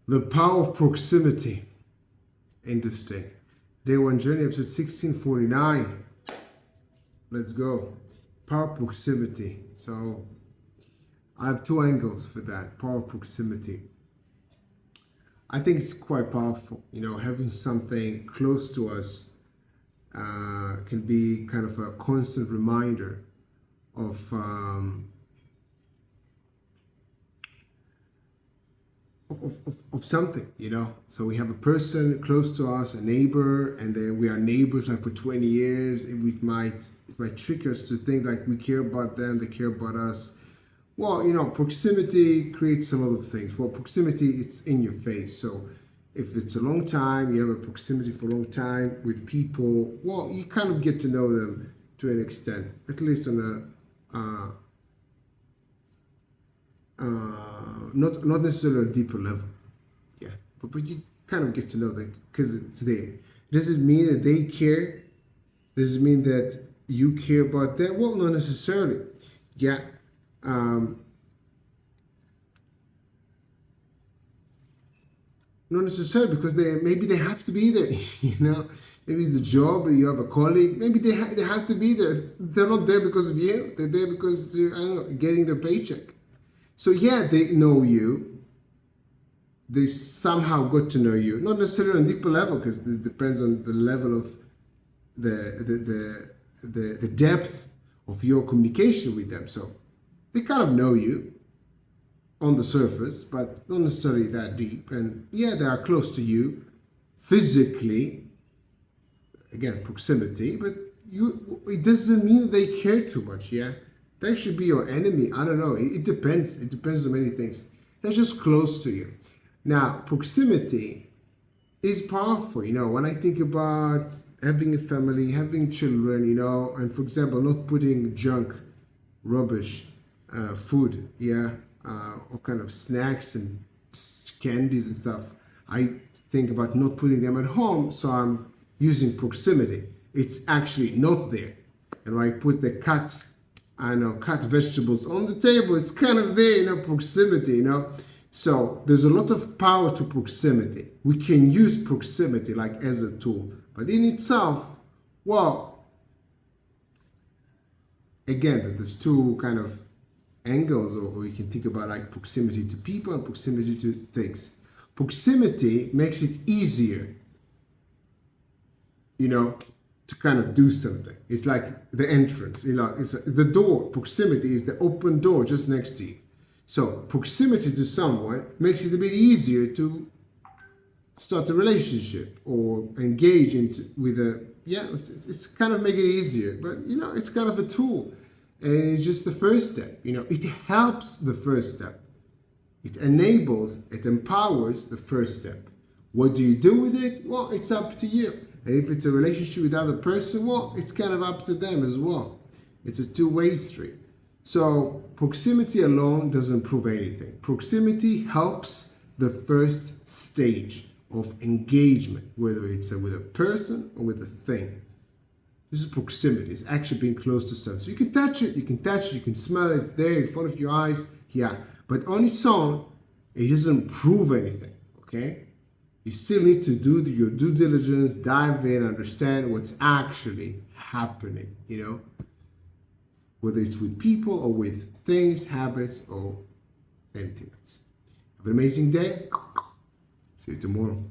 The power of proximity. Interesting. Day one journey, episode 1649. Let's go. Power of proximity. So I have two angles for that. Power of proximity. I think it's quite powerful. You know, having something close to us can be kind of a constant reminder of something, you know. So we have a person close to us, a neighbor, and then we are neighbors like for 20 years. It might trick us to think like we care about them, they care about us. Well, you know, proximity creates some other things. Well, proximity, it's in your face. So if it's a long time, you have a proximity for a long time with people, well, you kind of get to know them to an extent, at least on a not necessarily a deeper level, yeah, but you kind of get to know them because it's there. Does it mean that they care? Does it mean that you care about them? Well, not necessarily, yeah. Not necessarily, because maybe they have to be there, you know. Maybe it's the job, you have a colleague, maybe they have to be there. They're not there because of you, they're there because they're, I don't know, getting their paycheck. So yeah, they know you. They somehow got to know you, not necessarily on a deeper level, because this depends on the level of the depth of your communication with them. So they kind of know you on the surface, but not necessarily that deep. And yeah, they are close to you physically. Again, proximity, but it doesn't mean they care too much. Yeah. They should be your enemy. I don't know. It depends. It depends on many things. They're just close to you. Now, proximity is powerful. You know, when I think about having a family, having children, you know, and for example, not putting junk, rubbish, food, yeah, all kind of snacks and candies and stuff. I think about not putting them at home, so I'm using proximity. It's actually not there. And when I put the cut vegetables on the table, it's kind of there, you know, proximity, you know. So there's a lot of power to proximity. We can use proximity like as a tool, but in itself, well, again, there's two kind of angles, or you can think about like proximity to people and proximity to things. Proximity makes it easier, you know, to kind of do something. It's like the entrance, you know, it's the door. Proximity is the open door just next to you. So proximity to someone makes it a bit easier to start a relationship or engage with a, yeah, it's kind of make it easier, but you know, it's kind of a tool, and it's just the first step. You know, it helps the first step. It enables, it empowers the first step. What do you do with it? Well, it's up to you. And if it's a relationship with other person, well, it's kind of up to them as well. It's a two-way street. So proximity alone doesn't prove anything. Proximity helps the first stage of engagement, whether it's with a person or with a thing. This is proximity. It's actually being close to something. So you can touch it, you can smell it, it's there in front of your eyes, yeah. But on its own, it doesn't prove anything, okay? You still need to do your due diligence, dive in, understand what's actually happening, you know, whether it's with people or with things, habits, or anything else. Have an amazing day. See you tomorrow.